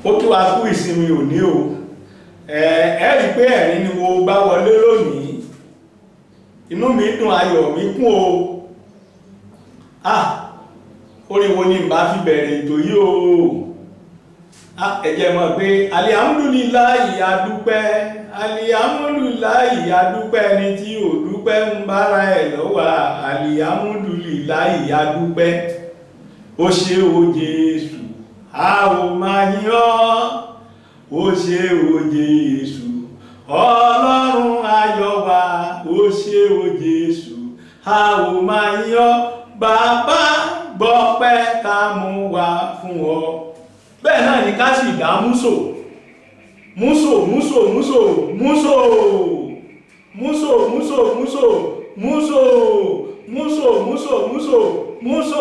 ó kí wa kú ìsinmi òní o. Ẹ rí pé ẹ̀rín ni mo bá wọlé lónìí, inú mi dùn, ayọ̀ mi kún o. Orin wo ni n bá fi bẹ̀rẹ̀ ètò yìí o. Ẹ jẹ́ mọ̀ pé alihamudulilayi adúpẹ́, alihamudulilayi adúpẹ́, ẹni tí ò dúpẹ́ ń bára ẹ̀ lọ́wọ́. Alihamudulilayi adúpẹ́, ó ṣé o Jésù, a ó máa yìn ọ́. Ó ṣé o Jésù, Ọlọ́run ayọ̀ wa. Ó ṣé o Jésù, a ó máa yìn ọ́. Bàbá gbọ́pẹ́ ká mú wá fún ọ. Bẹ́ẹ̀ náà ni ká sì dá músò músò músò músò músò músò músò músò músò músò músò músò músò.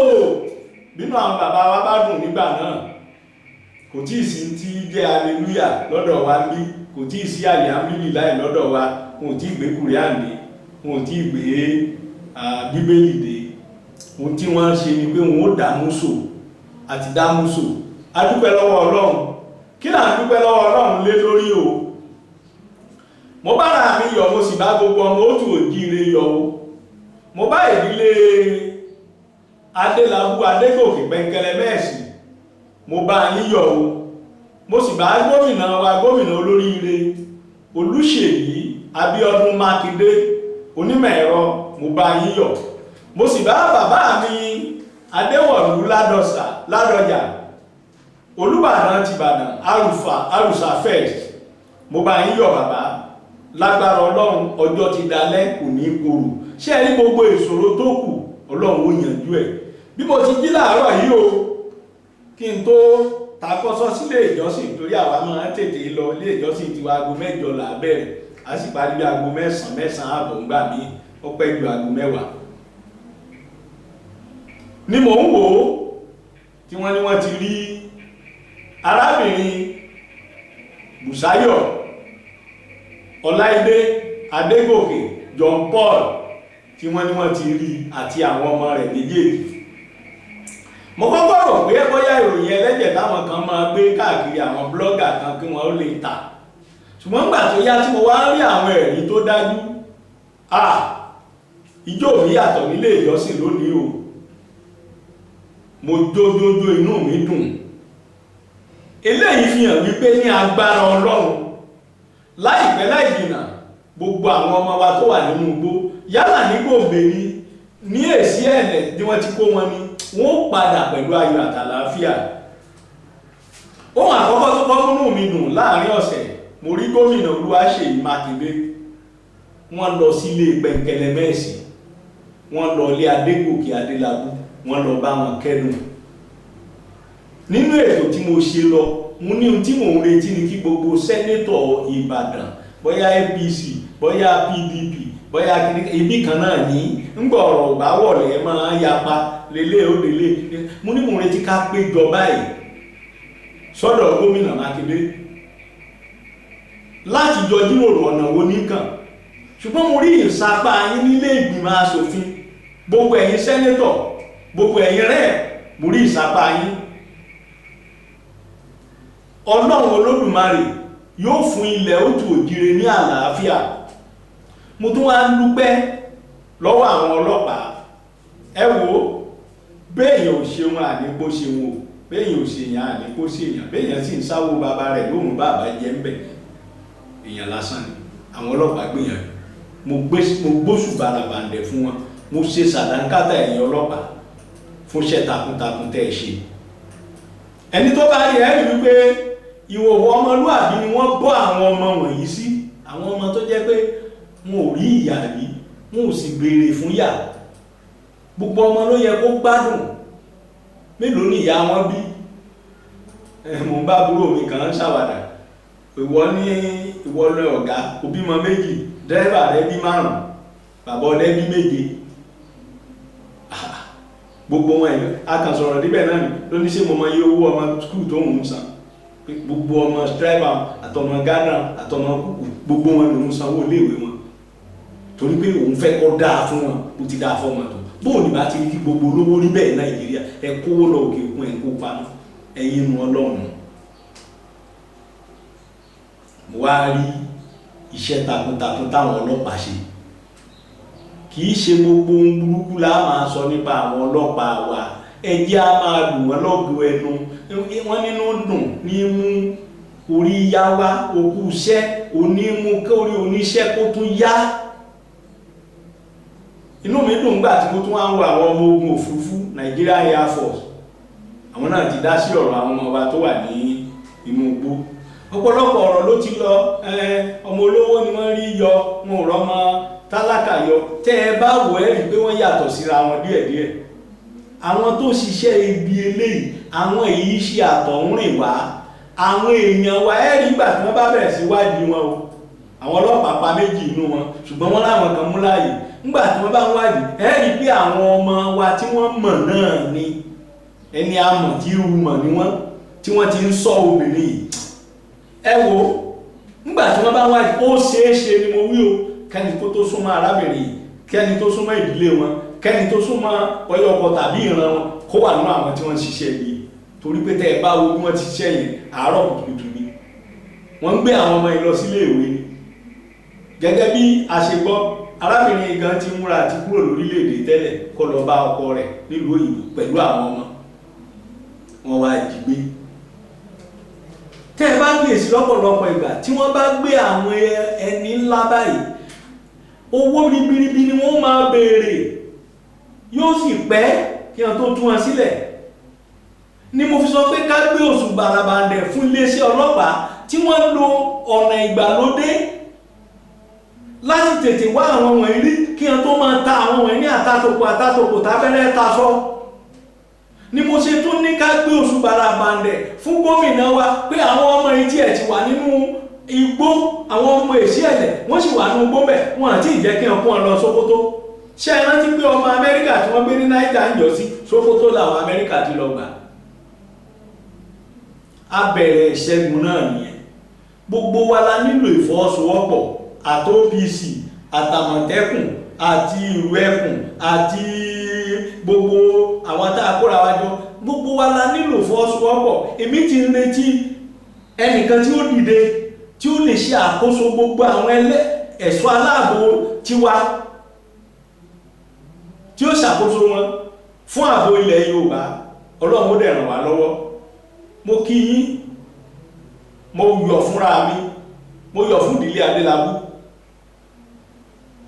Bínú àwọn bàbá wa bá dùn nígbà náà, kò tí ì sí tí jẹ́ aleluya lọ́dọ̀ wa bí, kò tí ì sí alihamudulilayi lọ́dọ̀ wa. Wọn ò tí ì gbé kùránì, wọn ò tí ì gbé bíbélì dé. Ohun tí wọ́n ṣe ni pé wọ́n ó dá músò àti dá músò. A dúpẹ́ lọ́wọ́ Ọlọ́run. Kí là ń dúpẹ́ lọ́wọ́ Ọlọ́run lé lórí o? Mo bá ra mi yọ̀, mo sì bá gbogbo ọmọ ó tù òjíire yọ̀ o. Mo bá ìdílé Adélabú Adégòkè Pẹ̀nkẹlẹ Mẹ́ẹ̀sì, mo bá yín yọ̀ o. Mo sì bá gómìnà wa, gómìnà olóríire Olúṣèyí Abíọ́dún Mákindé onímọ̀ ẹ̀rọ, mo bá yín yọ̀. Mo sì bá bàbá mi Adéwọ̀lú Ládọjà Olúbàdàn ti Ìbàdàn Àrùsà first, mo bá yín yọ̀ bàbá. Lágbára Ọlọ́run, ọjọ́ ti dalẹ́, kò ní korò. Ṣé ẹ rí gbogbo ìṣòro tó kù, Ọlọ́run ó yanjú ẹ̀. Bí mo ti jí láàárọ̀ yìí o, kí n tó takọ́sọ́ sílé ìjọsìn, torí àwa máa ń tètè lọ ilé ìjọsìn tiwa. Aago 8 là bẹ̀rẹ̀, a sì parí bí aago 9 ààbọ̀ ńgbà mí, ó pẹ́ ju aago 10. Ni mò ń wò ó tí wọ́n ní wọ́n ti rí arábìnrin Bùsáyọ̀ Ọláìdé Adégòkè John Paul, tí wọ́n ní wọ́n ti rí àti àwọn ọmọ rẹ̀ méjèèjì. Mo kọ́kọ́ rò pé bóyá ìròyìn ẹlẹ́jẹ̀ táwọn kan máa gbé káàkiri àwọn blọ́gà kan kí wọ́n ó lè tà. Ṣùgbọ́n nígbà tó yá tí mo wá rí àwọn ẹ̀rí tó dájú, ijó mi yàtọ̀ nílé ìjọsìn lónìí o. Mo jójójó, inú mi dùn. Eléyìí fi hàn wípé ní agbára Ọlọ́run, láìpẹ́ láì jìnnà, gbogbo àwọn ọmọ wa tó wà nínú igbó, yálà ní Gombe ní Èsì Ẹ̀lẹ̀ tí wọ́n ti kó wọn ní, wọ́n padà pẹ̀lú ayọ̀ àtàlàáfíà. Ohun àkọ́kọ́ tó kọ́ múnú mi dùn láàrin ọ̀sẹ̀, mo rí gómìnà Olúwaṣèyí Mákindé. Wọ́n lọ sílé Pẹ̀nkẹlẹ Mẹ́ẹ̀sì, wọ́n lọ ilé Adégòkè Adélabú, wọ́n lọ bá wọn kẹ́dùn. Nínú ètò tí mo ṣe lọ, mo ní ohun tí mò ń retí ni kí gbogbo sẹ́nétọ̀ Ìbàdàn, bóyá APC, bóyá PDP, bóyá ibi kan náà ní ńgbọ̀rọ̀ bá wọ̀lẹ̀ máa yapa lélẹ̀ òdèlé. Mo ní mò ń retí ká péjọ báyìí sọ́dọ̀ gómìnà Mákindé láti jọ jíròrò ọ̀nà wo nìkan. Ṣùgbọ́n mo rí ìsapá yín nílé ìgbìmọ̀ aṣòfin, gbogbo ẹ̀yin sẹ́nétọ̀, gbogbo ẹ̀yin rẹ̀, mo rí ìsapá yín. Ọlọ́run Olódùmarè yóò fún ilẹ̀ òtù òjìrè ní àlàáfíà. Mo tún wá ń dúpẹ́ lọ́wọ́ àwọn ọlọ́pàá. Ẹ wò, béèyàn ò ṣeun àníkó ṣeun o, béèyàn ò ṣèyàn àníkó ṣèyàn, béèyàn sì ń sáwó bàbá rẹ̀ lóhun bàbá jẹ́ ń bẹ̀, èèyàn lásán ni. Àwọn ọlọ́pàá gbìyànjú, mo gbóṣùbà ràbàǹdẹ̀ fún wọn, mo ṣe sàdánkátà ẹ̀yin ọlọ́pàá fún iṣẹ́ takuntakun tẹ́ ẹ ṣe. Ẹni tó bá rí ẹ̀rí wípé ìwòwò ọmọlúàbí ni wọ́n bọ́ àwọn ọmọ wọ̀nyí sí, àwọn ọmọ tó jẹ́ pé wọn ò rí ìyà rí, wọn ò sì béèrè fún yà. Gbogbo ọmọ ló yẹ kó gbádùn. Mélòó ni ìyá wọn bí? Mo ń bá àbúrò mi kan ṣàwàdà, ìwọ lọ ọ̀gá, ó bímọ 2, dẹ́rẹ́bà rẹ bí 5, bàbá ọdẹ bí 7. Gbogbo wọn ẹ̀yọ́ akànsọ̀rọ̀ níbẹ̀ náà ni ló ní ṣe mo máa yí owó ọmọ skúù tó ń san. Gbogbo ọmọ striver àtọmọ Ghana àtọmọ kúkú, gbogbo wọn lòún sanwó iléèwé wọn, torí pé òun fẹ́ kọ́ dáa fún wọn, ó ti dáa fọ́mọ tó. Bóò ní bá ti rí kí gbogbo olówó rí bẹ́ẹ̀ Nàìjíríà, ẹ kówó lọ òkè òkun, ẹ kó pamọ́, ẹ̀yin nu Ọlọ́run. mo wá rí iṣẹ́ takuntakun táwọn ọlọ́pàá ṣe. Kì í ṣe gbogbo ohun burúkú la máa sọ nípa àwọn ọlọ́pàá wa, ẹ jẹ́ á máa lù wọ́n lọ́gọ ẹnu. Wọ́n nínú dùn ní mú orí yá wá, òkú iṣẹ́ onímú kórí oníṣẹ́ kó tún yá. Inú mi dùn gbà tí mo tún wá ń wo àwọn ọmọ ogun òfurufú Nigeria Air Force. Àwọn náà ti dá sí ọ̀rọ̀ àwọn ọmọ wa tó wà ní inú igbó. Ọ̀pọ̀lọpọ̀ ọ̀rọ̀ ló ti lọ, ọmọ olówó ni wọ́n rí yọ, wọn ò rọ́mọ tálákà yọ. Tẹ́ ẹ bá wò ẹ́ rí pé wọ́n yàtọ̀ síra wọn díẹ̀díẹ̀. Àwọn tó ṣiṣẹ́ ibi eléyìí, àwọn èyí ṣe àtọ̀húnrìn wá. Àwọn èèyàn wa ẹ́ rí gbà tí wọ́n bá bẹ̀rẹ̀ sí wádìí wọn o. Àwọn ọlọ́pàá pa méjì inú wọn, ṣùgbọ́n wọ́n láwọn kan mú láàyè. Nígbà tí wọ́n bá ń wádìí, ẹ́ rí pé àwọn ọmọ wa tí wọ́n mọ̀ náà ni ẹni àmọ̀ tí irú mọ̀ ni wọ́n, tí wọ́n ti ń sọ obìnrin yìí. Ẹ wo, nígbà tí wọ́n bá ń wádìí, ó ṣeéṣe ni mo wí o, kẹ́ni tó súnmọ́ arábìnrin yìí, kẹ́ni tó súnmọ́ ìdílé wọn, kẹ́ni tó súnmọ́ ọyọ́ ọkọ tàbí ìran wọn kó wà nínú àwọn tí wọ́n ń ṣiṣẹ́ yìí. Torí pé tẹ́ ẹ bá wo bí wọ́n ti ṣiṣẹ́ yẹn àárọ̀ kùtùkùtù ni wọ́n ń gbé àwọn ọmọ yìí lọ sílé ìwé ni. Gẹ́gẹ́ bí a ṣe gbọ́, arábìnrin gan ti múra àti kúrò lórílẹ̀‐èdè tẹ́lẹ̀ kó lọ bá ọkọ rẹ̀ nílùú òyìnbó pẹ̀lú àwọn ọmọ wọn wá jí gbé. Tẹ́ ẹ bá kíyèsí lọ́pọ̀lọpọ̀ ìgbà tí wọ́n bá gbé àwọn ẹni ńlá báyìí, owó ribiribi ni wọ́n máa béèrè, yóò sì pẹ́ kí wọ́n tó tú wọn sílẹ̀. Ni mo fi sọ pé ká gbé oṣù bàràbàǹdẹ̀ fún iléeṣẹ́ ọlọ́pàá tí wọ́n lo ọ̀nà ìgbàlódé láti tètè wá àwọn wọ̀nyí rí kí wọ́n tó máa ta àwọn wọ̀nyí ní àtàtòkò tábẹ́rẹ́ tasọ́. Ni mo ṣe tún ní ká gbé oṣù bàràbàǹdẹ̀ fún gómìnà wa pé àwọn ọmọ yìí tiẹ̀ ti wà nínú igbó, àwọn ọmọ èsì ẹ̀lẹ̀ wọ́n sì wà nínú igbó bẹ̀, wọ́n àti ìjẹ́ kí wọ́n kó wọn lọ Sókótó. Ṣé ẹ rántí pé ọmọ Amẹ́ríkà tí wọ́n gbé ní Náíjà ń jọ sí Sókótó làwọn Amẹ́ríkà ti lọ gbà? A bẹ̀rẹ̀ ìṣẹ́gun náà nìyẹn. Gbogbo wa la nílò ìfọwọ́sowọ́pọ̀ àti OPC àtàmọ̀tẹ́kùn àti ìlú ẹkùn àti gbogbo àwọn tá a kóra wa jọ. Gbogbo wa la nílò ìfọwọ́sowọ́pọ̀. Èmi ti ń retí ẹnìkan tí ó dìde tí ó lè ṣe àkóso gbogbo àwọn ẹ̀ṣọ́ aláàbò tiwa, tí ó ṣàkóso wọn fún ààbò ilẹ̀ Yorùbá. Ọlọ́run ó dẹ̀ ràn wá lọ́wọ́. Mo kí yín, mo yọ̀ fúnra mi, mo yọ̀ fún ìdílé Adélabú.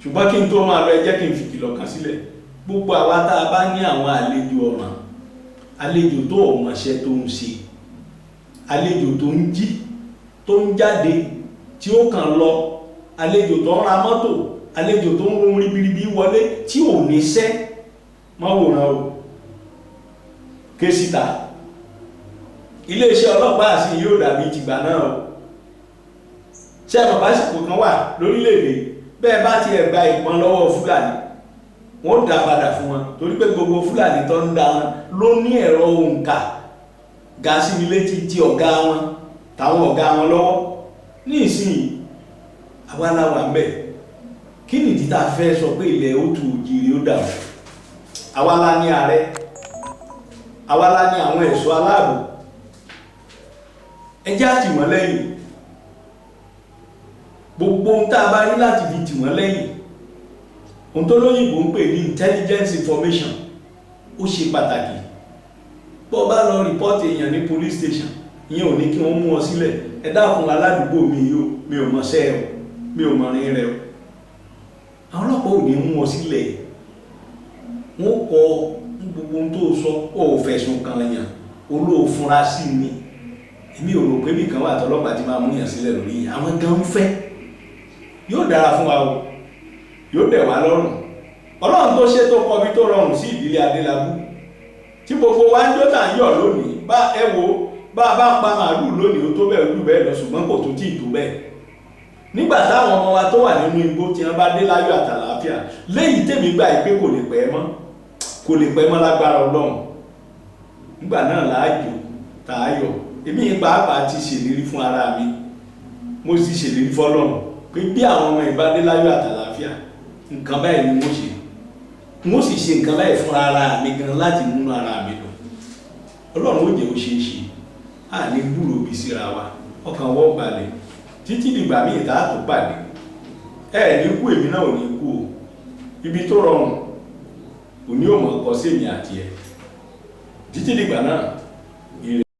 Ṣùgbọ́n kí n tó máa lọ, ẹ jẹ́ kí n fi kìlọ̀ kan sílẹ̀. Gbogbo àwa tá a bá ní àwọn àlejò ọ̀ràn, àlejò tó mọṣẹ́ tó ń ṣe, àlejò tó ń jí, tó ń jáde, tí ó kàn lọ, àlejò tó ń ra mọ́tò, àlejò tó ń rohun ribiribi wọlé tí ò níṣẹ́, má wòran o, ké síta. Iléeṣẹ́ ọlọ́pàá sì yóò dàbí tìgbà náà o. Ṣé bàbá àsìkò kan wà lórílẹ̀-èdè bẹ́ẹ̀ bá ti ẹ̀gbà ìbọn lọ́wọ́ Fúlàní wọ́n dá padà fún wọn, torí pé gbogbo Fúlàní tó ń dá wọn ló ní ẹ̀rọ òǹkà gàásì ní létí ti ọ̀gá wọn táwọn ọ̀gá wọn lọ́wọ́. Ní ìsinyìí àwa la wà ń bẹ̀. Kí nìdí tá a fẹ́ sọ pé ilẹ̀ ó tu òjìrì ó dà wọ́n? Àwa la ní ààrẹ, àwa la ní àwọn ẹ̀ṣọ́ aláàbò. Ẹ jẹ́ á tì wọ́n lẹ́yìn. Gbogbo ohun tá a bá rí láti fi tì wọ́n lẹ́yìn, ohun tó lóyìnbó ń pè ní intelligence information, ó ṣe pàtàkì. Bó bá lọ rìpọ́ọ̀tì èèyàn ní police station, ìyẹn ò ní kí wọ́n mú ọ sílẹ̀. Ẹ dákun aládùúgbò mi yìí o, mi ò mọṣẹ́ ẹ o, mi ò mọ̀rin rẹ o. Àwọn ọlọ́pàá ò ní mú ọ sílẹ̀. Wọ́n kọ gbogbo ohun tó sọ, ó fẹ̀sùn kan yàn, olóòfúnra sí ni. Èmi ò rò pé bí kan wà tọ́lọ́pàá ti máa mú yàn sílẹ̀ lórí yẹn. Àwọn gan ń fẹ́. Yóò dára fún wa o, yóò dẹ̀ wá lọ́rùn. Ọlọ́run tó ṣe tó kọbi tó rọrùn sí ìdílé Adélabú tí gbogbo wa ń jó tà ń yọ̀ lónìí. Bá ẹ wo, bá a bá pa màálù lónìí ó tó bẹ́ẹ̀ ojú bẹ́ẹ̀ lọ, ṣùgbọ́n kò tó tí ì tó bẹ́ẹ̀. Nígbà táwọn ọmọ wa tó wà nínú igbó tí wọ́n bá dé láyọ̀ àtàlàáfíà, léyìí tèmi gbà pé kò lè pẹ́ mọ́, kò lè pẹ́ mọ́ lágbára Ọlọ́run. Nígbà náà láàjò tá a yọ̀. Èmi pàápàá ti ṣèlérí fún ara mi, mo sì ṣèlérí fọ́lọ́run pé bí àwọn ọmọ ìbádé láyọ̀ àtàlàáfíà, nǹkan báyìí ni mo ṣe. Mo sì ṣe nǹkan báyìí fún ara mi gan láti múnú ara mi lọ. Ọlọ́run ó jẹ́ ó ṣe é ṣe. A ní gbúrò bí síra wa, ọkàn wọ́n balẹ̀. títí dìgbà míì tá a tó pàdé ẹ ní kú èmi náà ò ní kú o ibi tó rọrùn òní ò mọ̀ ọkọ sí èmi àti ẹ títí dìgbà náà